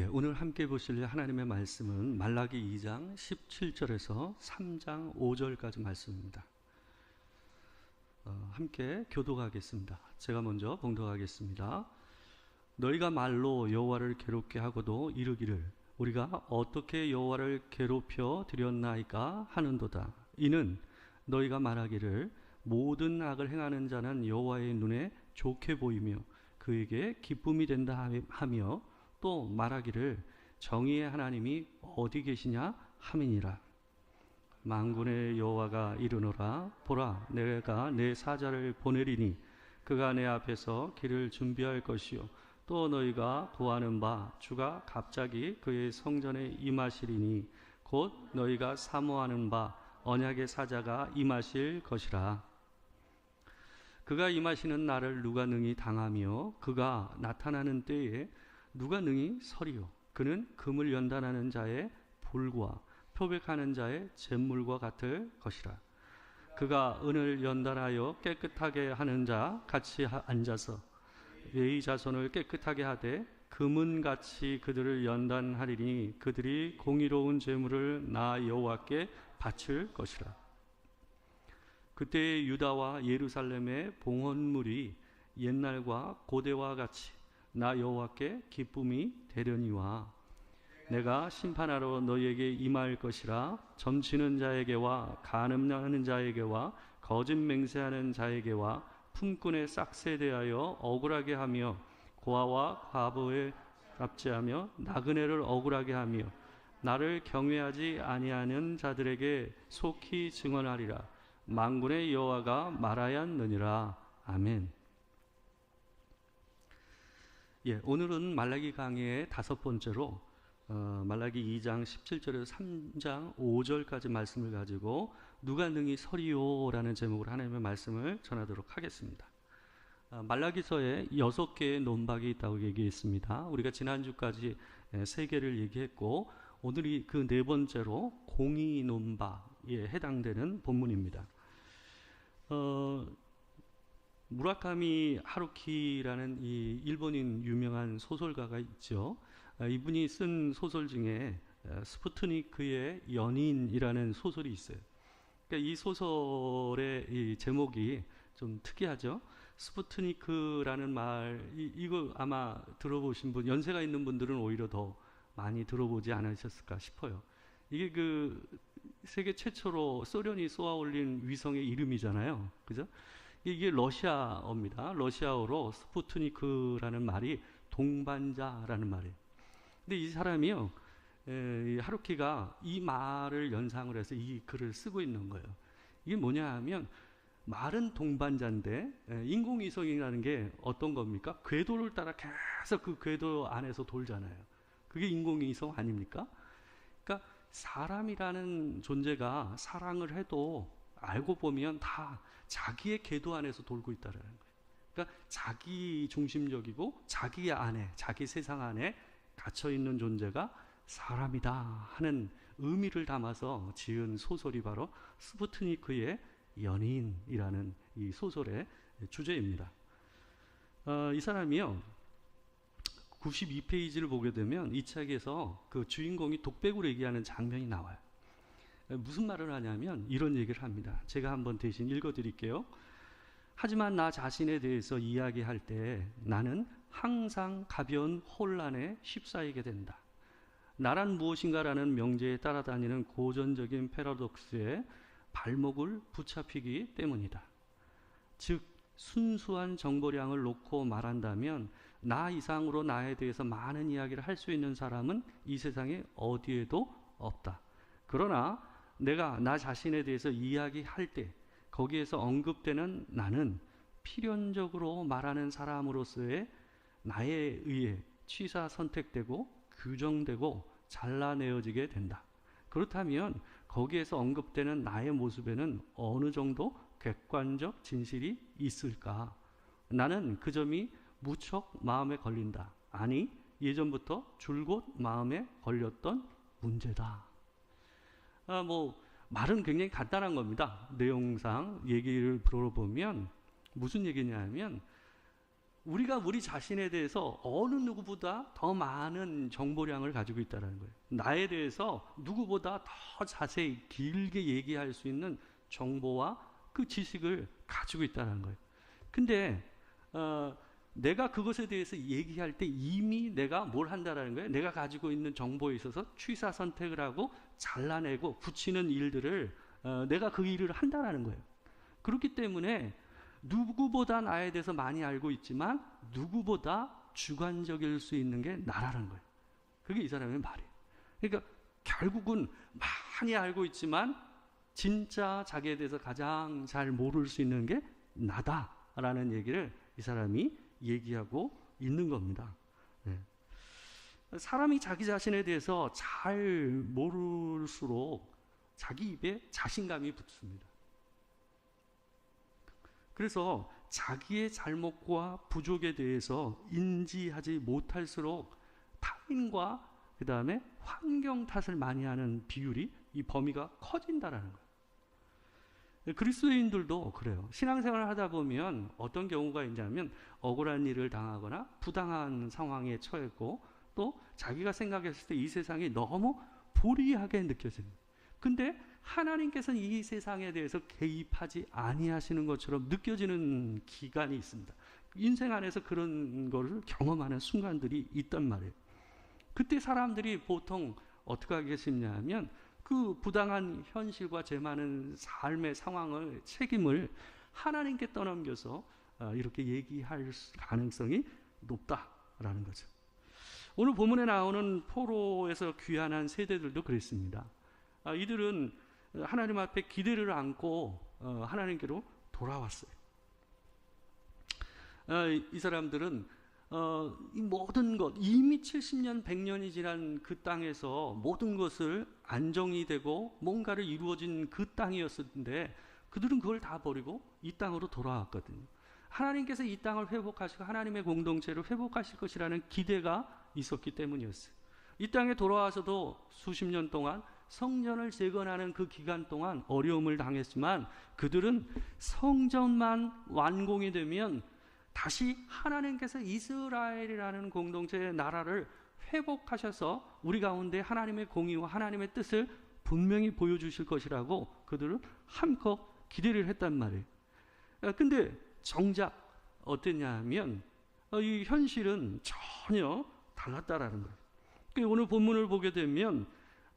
오늘 함께 보실 하나님의 말씀은 말라기 2장 17절에서 3장 5절까지 말씀입니다. 함께 교독하겠습니다. 제가 먼저 봉독하겠습니다. 너희가 말로 여호와를 괴롭게 하고도 이르기를 우리가 어떻게 여호와를 괴롭혀 드렸나이까 하는도다. 이는 너희가 말하기를 모든 악을 행하는 자는 여호와의 눈에 좋게 보이며 그에게 기쁨이 된다 하며 또 말하기를 정의의 하나님이 어디 계시냐 함이니라. 만군의 여호와가 이르노라. 보라, 내가 내 사자를 보내리니 그가 내 앞에서 길을 준비할 것이요 또 너희가 구하는 바 주가 갑자기 그의 성전에 임하시리니 곧 너희가 사모하는 바 언약의 사자가 임하실 것이라. 그가 임하시는 날을 누가 능히 당하며 그가 나타나는 때에 누가 능히 서리요. 그는 금을 연단하는 자의 불과 표백하는 자의 잿물과 같을 것이라. 그가 은을 연단하여 깨끗하게 하는 자 같이 앉아서 의 자손을 깨끗하게 하되 금은같이 그들을 연단하리니 그들이 공의로운 제물을 나 여호와께 바칠 것이라. 그때의 유다와 예루살렘의 봉헌물이 옛날과 고대와 같이 나 여호와께 기쁨이 되려니와 내가 심판하러 너희에게 임할 것이라. 점치는 자에게와 간음하는 자에게와 거짓 맹세하는 자에게와 품꾼의 싹스에 대하여 억울하게 하며 고아와 과부에 납치하며 나그네를 억울하게 하며 나를 경외하지 아니하는 자들에게 속히 증언하리라. 만군의 여호와가 말하였느니라. 아멘. 오늘은 말라기 강의의 5번째로 말라기 2장 17절에서 3장 5절까지 말씀을 가지고 누가 능히 서리요 라는 제목으로 하나님의 말씀을 전하도록 하겠습니다. 말라기서에 6개의 논박이 있다고 얘기했습니다. 우리가 지난주까지 3개를 얘기했고 오늘이 그 4번째로 공의 논박에 해당되는 본문입니다. 무라카미 하루키라는 이 일본인 유명한 소설가가 있죠. 이분이 쓴 소설 중에 스푸트니크의 연인이라는 소설이 있어요. 그러니까 이 소설의 이 제목이 좀 특이하죠. 스푸트니크라는 말, 이거 아마 들어보신 분, 연세가 있는 분들은 오히려 더 많이 들어보지 않으셨을까 싶어요. 이게 그 세계 최초로 소련이 쏘아 올린 위성의 이름이잖아요. 그죠? 이게 러시아어입니다. 러시아어로 스푸트니크라는 말이 동반자라는 말이에요. 근데 이 사람이요, 하루키가 이 말을 연상을 해서 이 글을 쓰고 있는 거예요. 이게 뭐냐 하면 말은 동반자인데 인공위성이라는 게 어떤 겁니까? 궤도를 따라 계속 그 궤도 안에서 돌잖아요. 그게 인공위성 아닙니까? 그러니까 사람이라는 존재가 사랑을 해도 알고 보면 다 자기의 궤도 안에서 돌고 있다는 거예요. 그러니까 자기 중심적이고 자기 안에, 자기 세상 안에 갇혀있는 존재가 사람이다 하는 의미를 담아서 지은 소설이 바로 스푸트니크의 연인이라는 이 소설의 주제입니다. 이 사람이요, 92페이지를 보게 되면 이 책에서 그 주인공이 독백으로 얘기하는 장면이 나와요. 무슨 말을 하냐면 이런 얘기를 합니다. 제가 한번 대신 읽어드릴게요. 하지만 나 자신에 대해서 이야기할 때 나는 항상 가벼운 혼란에 휩싸이게 된다. 나란 무엇인가라는 명제에 따라다니는 고전적인 패러독스에 발목을 붙잡히기 때문이다. 즉 순수한 정보량을 놓고 말한다면 나 이상으로 나에 대해서 많은 이야기를 할 수 있는 사람은 이 세상에 어디에도 없다. 그러나 내가 나 자신에 대해서 이야기할 때 거기에서 언급되는 나는 필연적으로 말하는 사람으로서의 나에 의해 취사 선택되고 규정되고 잘라내어지게 된다. 그렇다면 거기에서 언급되는 나의 모습에는 어느 정도 객관적 진실이 있을까? 나는 그 점이 무척 마음에 걸린다. 아니, 예전부터 줄곧 마음에 걸렸던 문제다. 말은 굉장히 간단한 겁니다. 내용상 얘기를 들어보면 무슨 얘기냐 하면 우리가 우리 자신에 대해서 어느 누구보다 더 많은 정보량을 가지고 있다는 거예요. 나에 대해서 누구보다 더 자세히 길게 얘기할 수 있는 정보와 그 지식을 가지고 있다는 거예요. 근데 내가 그것에 대해서 얘기할 때 이미 내가 뭘 한다라는 거예요. 내가 가지고 있는 정보에 있어서 취사 선택을 하고 잘라내고 붙이는 일들을 내가 그 일을 한다라는 거예요. 그렇기 때문에 누구보다 나에 대해서 많이 알고 있지만 누구보다 주관적일 수 있는 게 나라는 거예요. 그게 이 사람의 말이에요. 그러니까 결국은 많이 알고 있지만 진짜 자기에 대해서 가장 잘 모를 수 있는 게 나다라는 얘기를 이 사람이 얘기하고 있는 겁니다. 네. 사람이 자기 자신에 대해서 잘 모를수록 자기 입에 자신감이 붙습니다. 그래서 자기의 잘못과 부족에 대해서 인지하지 못할수록 타인과 그 다음에 환경 탓을 많이 하는 비율이 이 범위가 커진다라는 거예요. 그리스도인들도 그래요. 신앙생활을 하다 보면 어떤 경우가 있냐면 억울한 일을 당하거나 부당한 상황에 처했고 또 자기가 생각했을 때 이 세상이 너무 불이하게 느껴집니다. 근데 하나님께서는 이 세상에 대해서 개입하지 아니하시는 것처럼 느껴지는 기간이 있습니다. 인생 안에서 그런 것을 경험하는 순간들이 있단 말이에요. 그때 사람들이 보통 어떻게 하겠냐면 그 부당한 현실과 제 많은 삶의 상황을 책임을 하나님께 떠넘겨서 이렇게 얘기할 가능성이 높다라는 거죠. 오늘 본문에 나오는 포로에서 귀환한 세대들도 그랬습니다. 이들은 하나님 앞에 기대를 안고 하나님께로 돌아왔어요. 이 사람들은 이 모든 것, 이미 70년, 100년이 지난 그 땅에서 모든 것을 안정이 되고 뭔가를 이루어진 그 땅이었는데 그들은 그걸 다 버리고 이 땅으로 돌아왔거든요. 하나님께서 이 땅을 회복하시고 하나님의 공동체를 회복하실 것이라는 기대가 있었기 때문이었어요. 이 땅에 돌아와서도 수십 년 동안 성전을 재건하는 그 기간 동안 어려움을 당했지만 그들은 성전만 완공이 되면 다시 하나님께서 이스라엘이라는 공동체의 나라를 회복하셔서 우리 가운데 하나님의 공의와 하나님의 뜻을 분명히 보여주실 것이라고 그들은 한껏 기대를 했단 말이에요. 근데 정작 어땠냐 하면 이 현실은 전혀 달랐다라는 거예요. 오늘 본문을 보게 되면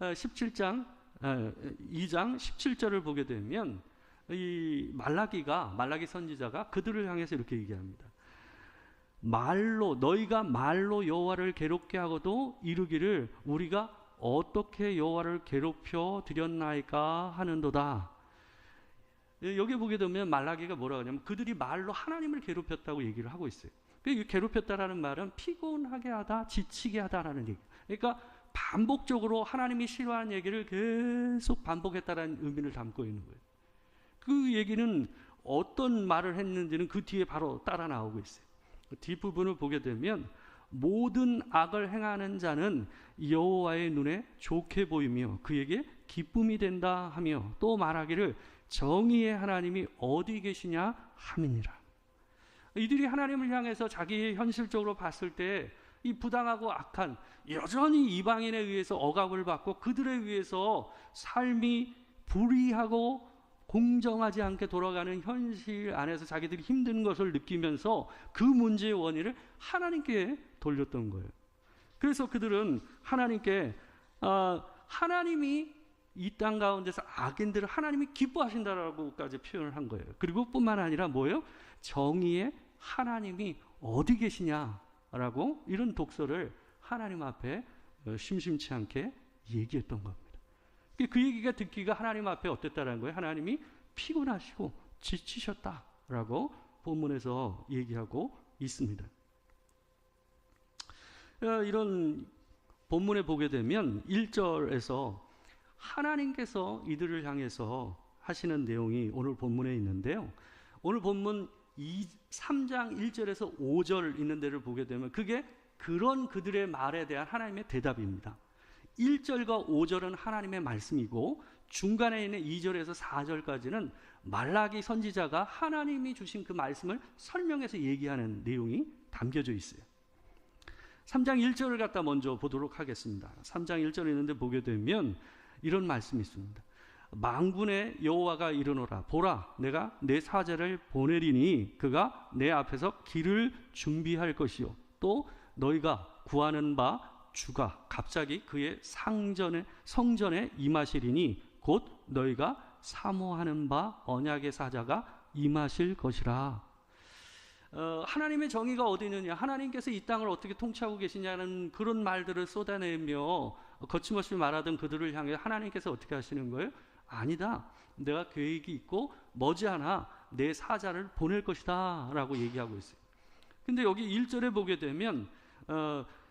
17장 2장 17절을 보게 되면 이 말라기 선지자가 그들을 향해서 이렇게 얘기합니다. 너희가 말로 여호와를 괴롭게 하고도 이르기를 우리가 어떻게 여호와를 괴롭혀 드렸나이까 하는도다. 여기 보게 되면 말라기가 뭐라고 하냐면 그들이 말로 하나님을 괴롭혔다고 얘기를 하고 있어요. 괴롭혔다라는 말은 피곤하게 하다, 지치게 하다라는 얘기. 그러니까 반복적으로 하나님이 싫어하는 얘기를 계속 반복했다라는 의미를 담고 있는 거예요. 그 얘기는 어떤 말을 했는지는 그 뒤에 바로 따라 나오고 있어요. 그 뒷부분을 보게 되면 모든 악을 행하는 자는 여호와의 눈에 좋게 보이며 그에게 기쁨이 된다 하며 또 말하기를 정의의 하나님이 어디 계시냐 함이니라. 이들이 하나님을 향해서 자기 현실적으로 봤을 때 이 부당하고 악한 여전히 이방인에 의해서 억압을 받고 그들에 의해서 삶이 불의하고 공정하지 않게 돌아가는 현실 안에서 자기들이 힘든 것을 느끼면서 그 문제의 원인을 하나님께 돌렸던 거예요. 그래서 그들은 하나님께 하나님이 이 땅 가운데서 악인들을 하나님이 기뻐하신다라고까지 표현을 한 거예요. 그리고 뿐만 아니라 뭐예요? 정의의 하나님이 어디 계시냐라고 이런 독서를 하나님 앞에 심심치 않게 얘기했던 겁니다. 그 얘기가 듣기가 하나님 앞에 어땠다는 거예요? 하나님이 피곤하시고 지치셨다라고 본문에서 얘기하고 있습니다. 이런 본문에 보게 되면 1절에서 하나님께서 이들을 향해서 하시는 내용이 오늘 본문에 있는데요. 오늘 본문 3장 1절에서 5절 있는 데를 보게 되면 그게 그런 그들의 말에 대한 하나님의 대답입니다. 1절과 5절은 하나님의 말씀이고 중간에 있는 2절에서 4절까지는 말라기 선지자가 하나님이 주신 그 말씀을 설명해서 얘기하는 내용이 담겨져 있어요. 3장 1절을 갖다 먼저 보도록 하겠습니다. 3장 1절에 있는데 보게 되면 이런 말씀이 있습니다. 만군의 여호와가 이르노라, 보라, 내가 내 사자를 보내리니 그가 내 앞에서 길을 준비할 것이요, 또 너희가 구하는 바 주가 갑자기 그의 성전에 임하시리니 곧 너희가 사모하는 바 언약의 사자가 임하실 것이라. 하나님의 정의가 어디 있느냐, 하나님께서 이 땅을 어떻게 통치하고 계시냐는 그런 말들을 쏟아내며 거침없이 말하던 그들을 향해 하나님께서 어떻게 하시는 거예요? 아니다, 내가 계획이 있고 머지않아 내 사자를 보낼 것이다 라고 얘기하고 있어요. 근데 여기 1절에 보게 되면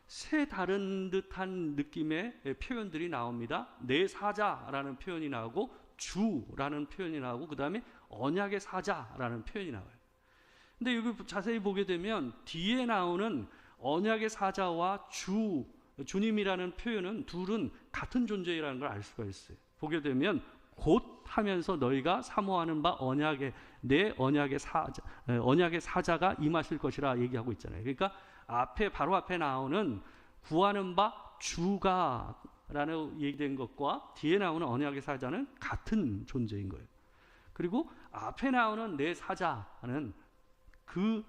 새 다른 듯한 느낌의 표현들이 나옵니다. 내 사자라는 표현이 나오고 주라는 표현이 나오고 그 다음에 언약의 사자라는 표현이 나와요. 근데 여기 자세히 보게 되면 뒤에 나오는 언약의 사자와 주님이라는 표현은 둘은 같은 존재라는 걸 알 수가 있어요. 보게 되면 곧 하면서 너희가 사모하는 바 내 언약의 사자가 임하실 것이라 얘기하고 있잖아요. 그러니까 바로 앞에 나오는 구하는 바 주가 라는 얘기된 것과 뒤에 나오는 언약의 사자는 같은 존재인 거예요. 그리고 앞에 나오는 내 사자는 그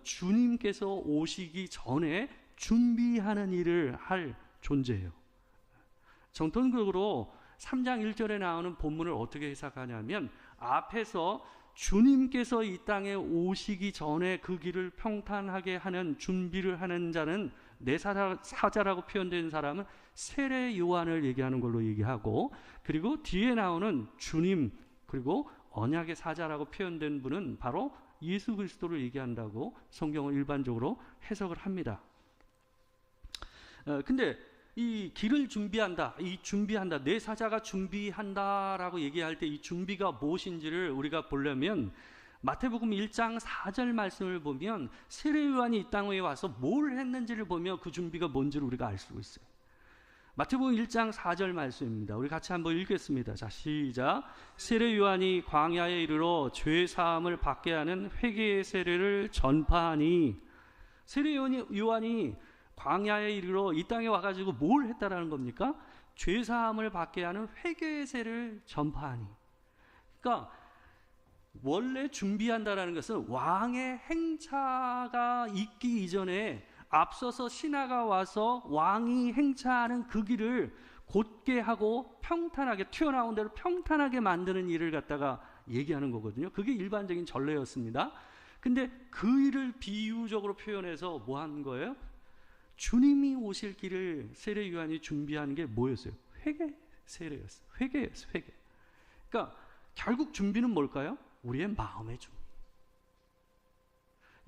주님께서 오시기 전에 준비하는 일을 할 존재예요. 정통적으로 3장 1절에 나오는 본문을 어떻게 해석하냐면, 앞에서 주님께서 이 땅에 오시기 전에 그 길을 평탄하게 하는 준비를 하는 자는 내 사자라고 표현된 사람은 세례 요한을 얘기하는 걸로 얘기하고, 그리고 뒤에 나오는 주님 그리고 언약의 사자라고 표현된 분은 바로 예수 그리스도를 얘기한다고 성경은 일반적으로 해석을 합니다. 근데 이 길을 준비한다, 내 사자가 준비한다라고 얘기할 때 이 준비가 무엇인지를 우리가 보려면 마태복음 1장 4절 말씀을 보면 세례 요한이 이 땅에 와서 뭘 했는지를 보면 그 준비가 뭔지를 우리가 알 수 있어요. 마태복음 1장 4절 말씀입니다. 우리 같이 한번 읽겠습니다. 자, 시작. 세례 요한이 광야에 이르러 죄 사함을 받게 하는 회개의 세례를 전파하니. 세례 요한이 광야에 이르러 이 땅에 와가지고 뭘 했다라는 겁니까? 죄 사함을 받게 하는 회개의 세례를 전파하니. 그러니까 원래 준비한다라는 것은 왕의 행차가 있기 이전에 앞서서 신하가 와서 왕이 행차하는 그 길을 곧게 하고 평탄하게, 튀어나온 대로 평탄하게 만드는 일을 갖다가 얘기하는 거거든요. 그게 일반적인 전례였습니다. 근데 그 일을 비유적으로 표현해서 뭐 한 거예요? 주님이 오실 길을 세례 요한이 준비하는 게 뭐였어요? 회개 세례였어요. 회개였어요. 회개. 그러니까 결국 준비는 뭘까요? 우리의 마음의 준비.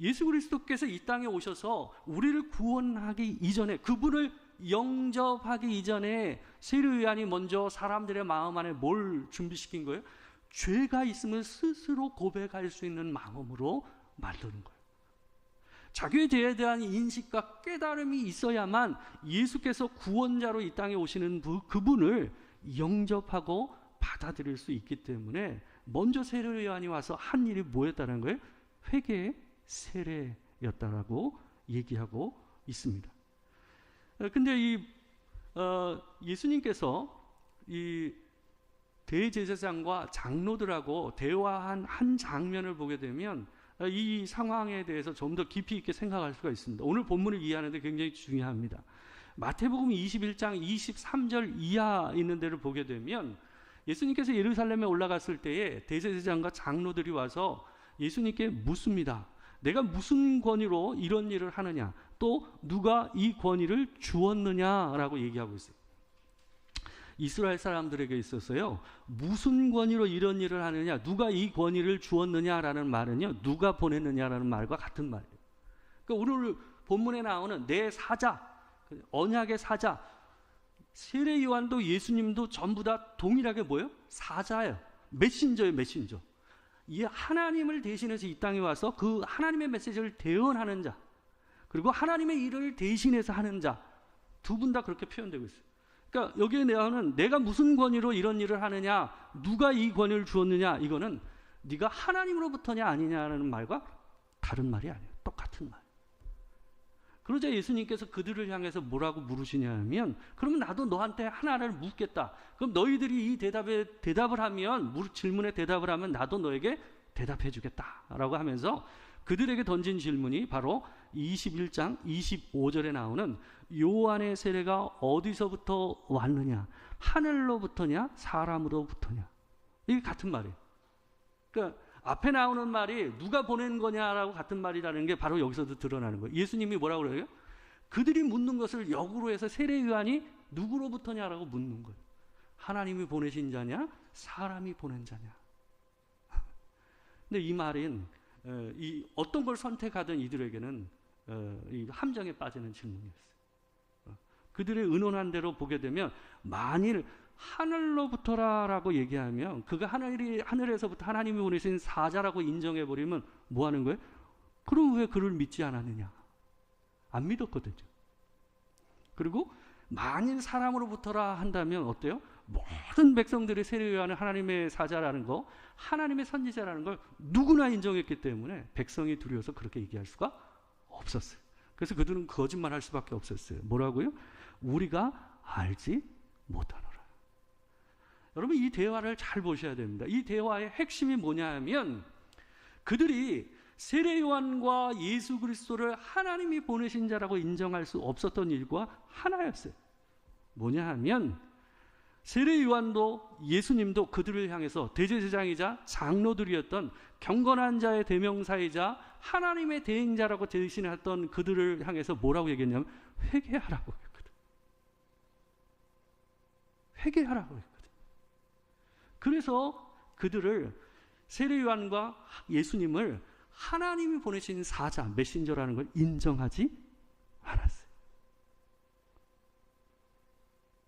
예수 그리스도께서 이 땅에 오셔서 우리를 구원하기 이전에, 그분을 영접하기 이전에 세례 요한이 먼저 사람들의 마음 안에 뭘 준비시킨 거예요? 죄가 있음을 스스로 고백할 수 있는 마음으로 만드는 거예요. 자기의 죄에 대한 인식과 깨달음이 있어야만 예수께서 구원자로 이 땅에 오시는 그분을 영접하고 받아들일 수 있기 때문에 먼저 세례 요한이 와서 한 일이 뭐였다는 거예요? 회개의 세례였다라고 얘기하고 있습니다. 근데 예수님께서 이 대제사장과 장로들하고 대화한 한 장면을 보게 되면 이 상황에 대해서 좀 더 깊이 있게 생각할 수가 있습니다. 오늘 본문을 이해하는 데 굉장히 중요합니다. 마태복음 21장 23절 이하 있는 데를 보게 되면 예수님께서 예루살렘에 올라갔을 때에 대제사장과 장로들이 와서 예수님께 묻습니다. 내가 무슨 권위로 이런 일을 하느냐, 또 누가 이 권위를 주었느냐라고 얘기하고 있어요. 이스라엘 사람들에게 있어서요, 무슨 권위로 이런 일을 하느냐, 누가 이 권위를 주었느냐라는 말은요, 누가 보냈느냐라는 말과 같은 말이에요. 그러니까 오늘 본문에 나오는 내 사자, 언약의 사자, 세례 요한도 예수님도 전부 다 동일하게 뭐예요? 사자예요. 메신저예요, 메신저. 이 하나님을 대신해서 이 땅에 와서 그 하나님의 메시지를 대언하는 자, 그리고 하나님의 일을 대신해서 하는 자, 두 분 다 그렇게 표현되고 있어요. 그러니까 여기에 나오는 내가 무슨 권위로 이런 일을 하느냐, 누가 이 권위를 주었느냐, 이거는 네가 하나님으로부터냐 아니냐는 말과 다른 말이 아니에요. 똑같은 말. 그러자 예수님께서 그들을 향해서 뭐라고 물으시냐면, 그러면 나도 너한테 하나를 묻겠다. 그럼 너희들이 이 대답을 하면, 질문에 대답을 하면 나도 너에게 대답해 주겠다라고 하면서 그들에게 던진 질문이 바로 21장 25절에 나오는 요한의 세례가 어디서부터 왔느냐, 하늘로부터냐 사람으로부터냐. 이게 같은 말이에요. 그러니까 앞에 나오는 말이 누가 보낸 거냐라고 같은 말이라는 게 바로 여기서도 드러나는 거예요. 예수님이 뭐라고 그래요? 그들이 묻는 것을 역으로 해서 세례 요한이 누구로부터냐라고 묻는 거예요. 하나님이 보내신 자냐, 사람이 보낸 자냐. 근데 이 말은 이 어떤 걸 선택하든 이들에게는 이 함정에 빠지는 질문이었어요. 그들의 의논한 대로 보게 되면, 만일 하늘로부터라라고 얘기하면 그가 하늘에서부터 하나님이 보내신 사자라고 인정해버리면 뭐 하는 거예요? 그럼 왜 그를 믿지 않았느냐? 안 믿었거든요. 그리고 만일 사람으로부터라 한다면 어때요? 모든 백성들이 세례 요한은 하나님의 사자라는 거, 하나님의 선지자라는 걸 누구나 인정했기 때문에 백성이 두려워서 그렇게 얘기할 수가 없었어요. 그래서 그들은 거짓말할 수밖에 없었어요. 뭐라고요? 우리가 알지 못하노라. 여러분, 이 대화를 잘 보셔야 됩니다. 이 대화의 핵심이 뭐냐 하면, 그들이 세례 요한과 예수 그리스도를 하나님이 보내신 자라고 인정할 수 없었던 일과 하나였어요. 뭐냐 하면, 세례 요한도 예수님도 그들을 향해서 대제사장이자 장로들이었던 경건한 자의 대명사이자 하나님의 대행자라고 대신했던 그들을 향해서 뭐라고 얘기했냐면 회개하라고 했거든. 회개하라고 했거든. 그래서 그들을, 세례 요한과 예수님을 하나님이 보내신 사자, 메신저라는 걸 인정하지 않았어요.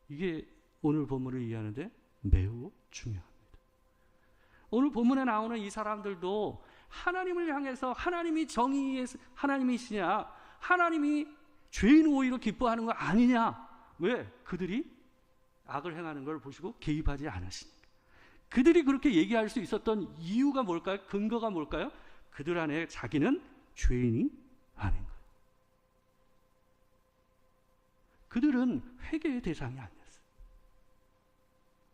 이게 오늘 본문을 이해하는데 매우 중요합니다. 오늘 본문에 나오는 이 사람들도 하나님을 향해서 하나님이 정의의 하나님이시냐, 하나님이 죄인 오히려 기뻐하는 거 아니냐, 왜? 그들이 악을 행하는 걸 보시고 개입하지 않으시니까. 그들이 그렇게 얘기할 수 있었던 이유가 뭘까요? 근거가 뭘까요? 그들 안에 자기는 죄인이 아닌 거예요. 그들은 회개의 대상이 아니었어요.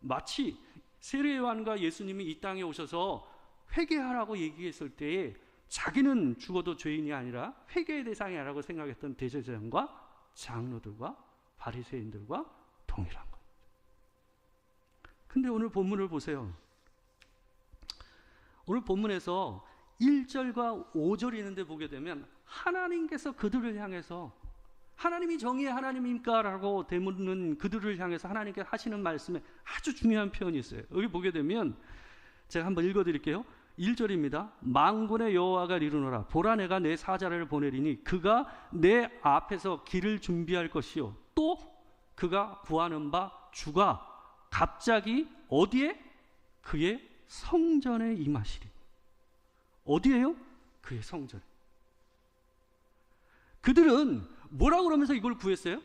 마치 세례 요한과 예수님이 이 땅에 오셔서 회개하라고 얘기했을 때에 자기는 죽어도 죄인이 아니라 회개의 대상이 아니라고 생각했던 대제사장과 장로들과 바리새인들과 동일한 겁니다. 근데 오늘 본문을 보세요. 오늘 본문에서 1절과 5절이 있는데 보게 되면 하나님께서 그들을 향해서, 하나님이 정의의 하나님입니까? 라고 되묻는 그들을 향해서 하나님께서 하시는 말씀에 아주 중요한 표현이 있어요. 여기 보게 되면 제가 한번 읽어드릴게요. 1절입니다. 만군의 여호와가 이르노라. 보라, 내가 내 사자를 보내리니 그가 내 앞에서 길을 준비할 것이요, 또 그가 구하는 바 주가 갑자기 어디에? 그의 성전에 임하시리. 어디에요? 그의 성전. 그들은 뭐라고 그러면서 이걸 구했어요?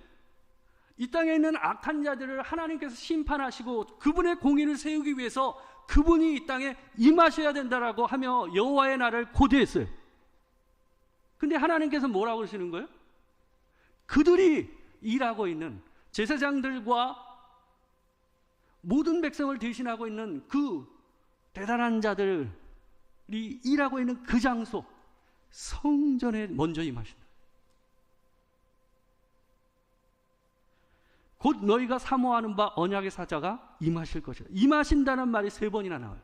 이 땅에 있는 악한 자들을 하나님께서 심판하시고 그분의 공의를 세우기 위해서 그분이 이 땅에 임하셔야 된다라고 하며 여호와의 날을 고대했어요. 근데 하나님께서 뭐라고 그러시는 거예요? 그들이 일하고 있는 제사장들과 모든 백성을 대신하고 있는 그 대단한 자들이 일하고 있는 그 장소, 성전에 먼저 임하신다. 곧 너희가 사모하는 바 언약의 사자가 임하실 것이다. 임하신다는 말이 3번이나 나와요.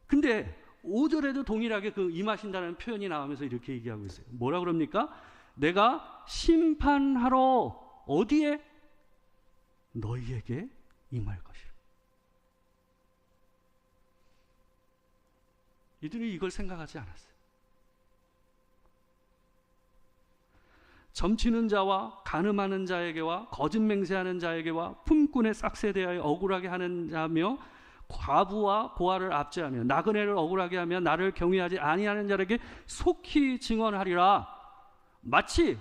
근데 5절에도 동일하게 그 임하신다는 표현이 나오면서 이렇게 얘기하고 있어요. 뭐라 그럽니까? 내가 심판하러 어디에? 너희에게 임할 것이라. 이들이 이걸 생각하지 않았어요. 점치는 자와 간음하는 자에게와 거짓 맹세하는 자에게와 품꾼의 싹새에 대하여 억울하게 하는 자며 과부와 고아를 압제하며 나그네를 억울하게 하며 나를 경외하지 아니하는 자에게 속히 증언하리라. 마치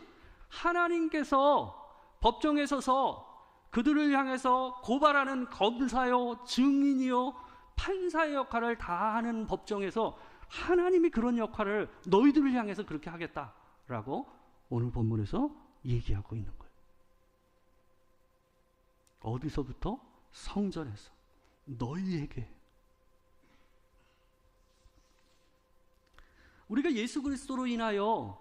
하나님께서 법정에 서서 그들을 향해서 고발하는 검사요, 증인이요, 판사의 역할을 다하는 법정에서 하나님이 그런 역할을 너희들을 향해서 그렇게 하겠다라고 오늘 본문에서 얘기하고 있는 거예요. 어디서부터? 성전에서 너희에게. 우리가 예수 그리스도로 인하여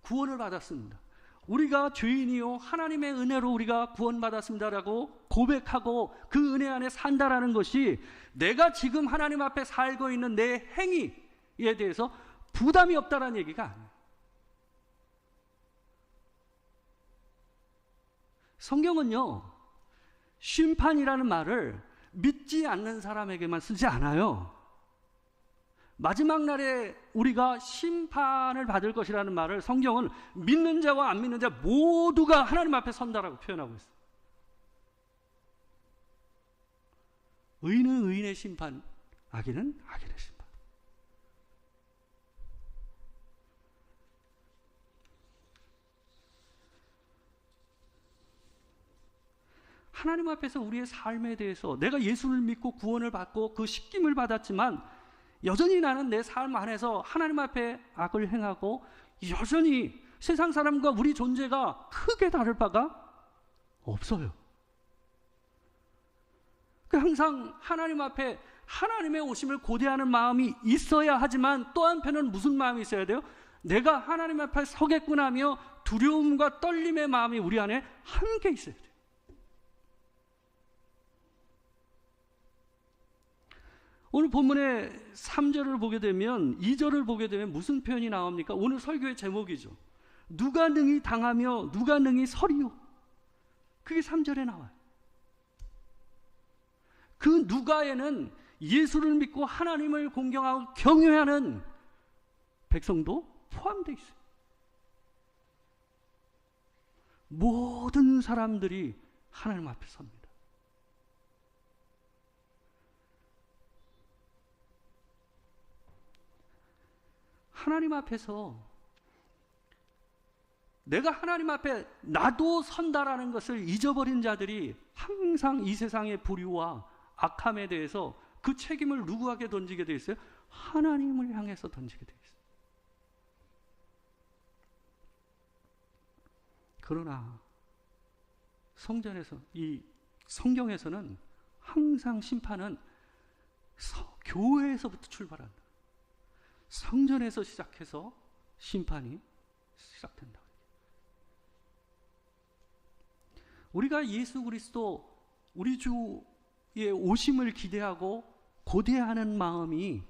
구원을 받았습니다. 우리가 죄인이요 하나님의 은혜로 우리가 구원받았습니다라고 고백하고 그 은혜 안에 산다라는 것이 내가 지금 하나님 앞에 살고 있는 내 행위에 대해서 부담이 없다라는 얘기가 아니에요. 성경은요, 심판이라는 말을 믿지 않는 사람에게만 쓰지 않아요. 마지막 날에 우리가 심판을 받을 것이라는 말을 성경은 믿는 자와 안 믿는 자 모두가 하나님 앞에 선다라고 표현하고 있어요. 의인은 의인의 심판, 악인은 악인의 심판. 하나님 앞에서 우리의 삶에 대해서 내가 예수를 믿고 구원을 받고 그 십김을 받았지만 여전히 나는 내 삶 안에서 하나님 앞에 악을 행하고 여전히 세상 사람과 우리 존재가 크게 다를 바가 없어요. 항상 하나님 앞에 하나님의 오심을 고대하는 마음이 있어야 하지만 또 한편은 무슨 마음이 있어야 돼요? 내가 하나님 앞에 서겠구나 하며 두려움과 떨림의 마음이 우리 안에 함께 있어야 돼요. 오늘 본문의 3절을 보게 되면 2절을 보게 되면 무슨 표현이 나옵니까? 오늘 설교의 제목이죠. 누가 능히 당하며 누가 능히 서리요. 그게 3절에 나와요. 그 누가에는 예수를 믿고 하나님을 공경하고 경외하는 백성도 포함되어 있어요. 모든 사람들이 하나님 앞에 섭니다. 하나님 앞에서 내가 하나님 앞에 나도 선다라는 것을 잊어버린 자들이 항상 이 세상의 불의와 악함에 대해서 그 책임을 누구에게 던지게 돼 있어요? 하나님을 향해서 던지게 돼 있어요. 그러나 성전에서, 이 성경에서는 항상 심판은 교회에서부터 출발한다. 성전에서 시작해서 심판이 시작된다. 우리가 예수 그리스도 우리 주의 오심을 기대하고 고대하는 마음이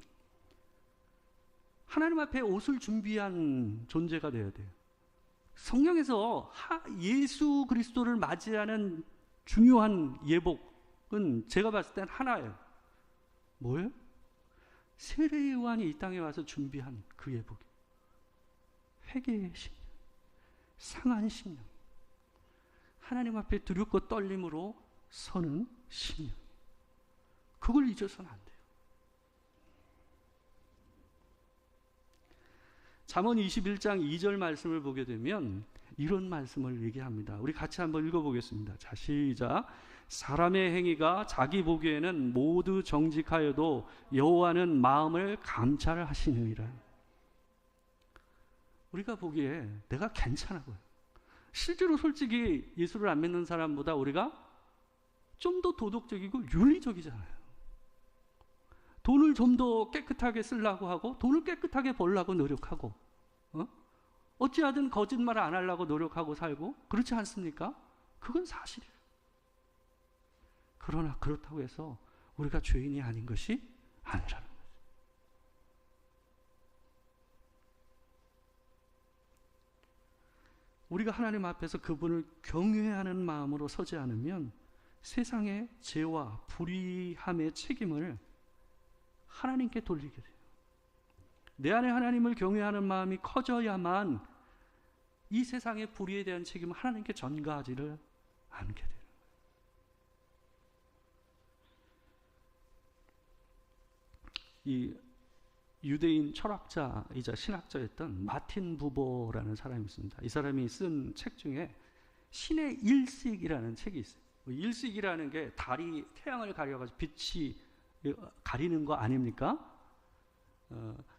하나님 앞에 옷을 준비한 존재가 되어야 돼요. 성경에서 예수 그리스도를 맞이하는 중요한 예복은 제가 봤을 땐 하나예요. 뭐예요? 세례 요한이 이 땅에 와서 준비한 그 예복이 회개의 심령, 상한 심령, 하나님 앞에 두렵고 떨림으로 서는 심령. 그걸 잊어서는 안 돼요. 잠언 21장 2절 말씀을 보게 되면 이런 말씀을 얘기합니다. 우리 같이 한번 읽어보겠습니다. 자, 시작. 사람의 행위가 자기 보기에는 모두 정직하여도 여호와는 마음을 감찰하시느니라. 우리가 보기에 내가 괜찮아 보여. 실제로 솔직히 예수를 안 믿는 사람보다 우리가 좀 더 도덕적이고 윤리적이잖아요. 돈을 좀 더 깨끗하게 쓰려고 하고 돈을 깨끗하게 벌려고 노력하고 어찌하든 거짓말 안 하려고 노력하고 살고 그렇지 않습니까? 그건 사실이에요. 그러나 그렇다고 해서 우리가 죄인이 아닌 것이 아니라는 거죠. 우리가 하나님 앞에서 그분을 경외하는 마음으로 서지 않으면 세상의 죄와 불의함의 책임을 하나님께 돌리게 돼요. 내 안에 하나님을 경외하는 마음이 커져야만 이 세상의 불의에 대한 책임을 하나님께 전가하지를 않게 돼요. 이 유대인 철학자이자 신학자였던 마틴 부버라는 사람이 있습니다. 이 사람이 쓴 책 중에 신의 일식이라는 책이 있어요. 일식이라는 게 달이 태양을 가려가지고 빛이 가리는 거 아닙니까?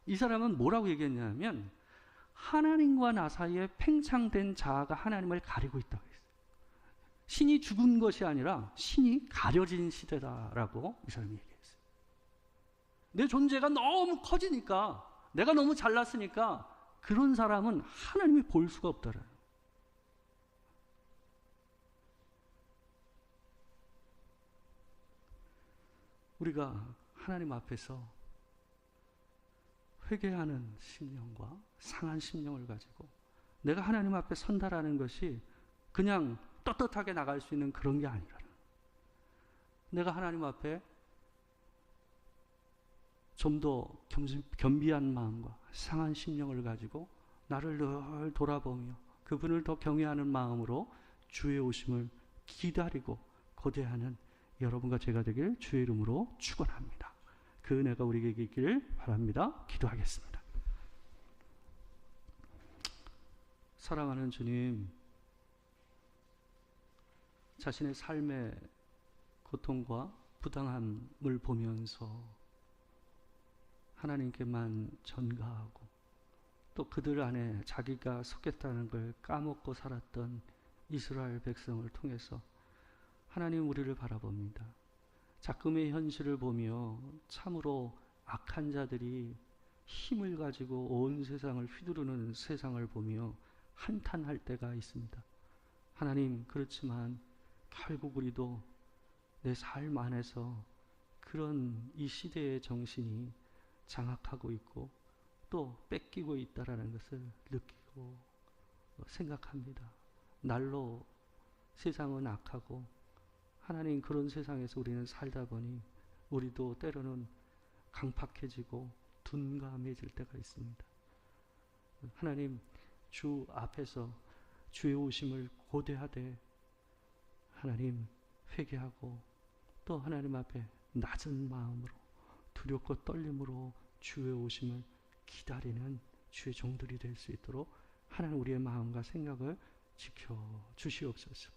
이 사람은 뭐라고 얘기했냐면 하나님과 나 사이에 팽창된 자아가 하나님을 가리고 있다고 했어요. 신이 죽은 것이 아니라 신이 가려진 시대다라고 이 사람이 얘기했어요. 내 존재가 너무 커지니까, 내가 너무 잘났으니까 그런 사람은 하나님이 볼 수가 없다라는. 우리가 하나님 앞에서 회개하는 심령과 상한 심령을 가지고 내가 하나님 앞에 선다라는 것이 그냥 떳떳하게 나갈 수 있는 그런 게 아니라, 내가 하나님 앞에 좀 더 겸비한 마음과 상한 심령을 가지고 나를 늘 돌아보며 그분을 더 경외하는 마음으로 주의 오심을 기다리고 고대하는 여러분과 제가 되길 주의 이름으로 축원합니다. 그 은혜가 우리에게 있기를 바랍니다. 기도하겠습니다. 사랑하는 주님, 자신의 삶의 고통과 부당함을 보면서 하나님께만 전가하고 또 그들 안에 자기가 속했다는 걸 까먹고 살았던 이스라엘 백성을 통해서 하나님 우리를 바라봅니다. 작금의 현실을 보며 참으로 악한 자들이 힘을 가지고 온 세상을 휘두르는 세상을 보며 한탄할 때가 있습니다. 하나님, 그렇지만 결국 우리도 내 삶 안에서 그런 이 시대의 정신이 장악하고 있고 또 뺏기고 있다라는 것을 느끼고 생각합니다. 날로 세상은 악하고 하나님, 그런 세상에서 우리는 살다 보니 우리도 때로는 강팍해지고 둔감해질 때가 있습니다. 하나님, 주 앞에서 주의 오심을 고대하되 하나님 회개하고 또 하나님 앞에 낮은 마음으로 두렵고 떨림으로 주의 오심을 기다리는 주의 종들이 될 수 있도록 하나님 우리의 마음과 생각을 지켜 주시옵소서.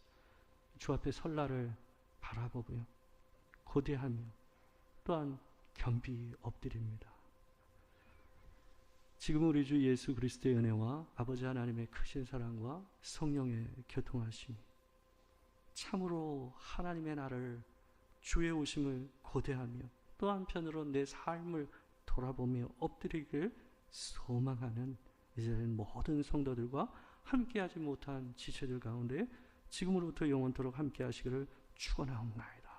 주 앞에 설날을 바라보며 고대하며 또한 겸비 엎드립니다. 지금 우리 주 예수 그리스도의 은혜와 아버지 하나님의 크신 사랑과 성령의 교통하심이 참으로 하나님의 나를 주의 오심을 고대하며 또 한편으로 내 삶을 돌아보며 엎드리길 소망하는 이제는 모든 성도들과 함께하지 못한 지체들 가운데 지금으로부터 영원토록 함께하시기를 축원하옵나이다.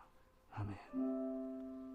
아멘.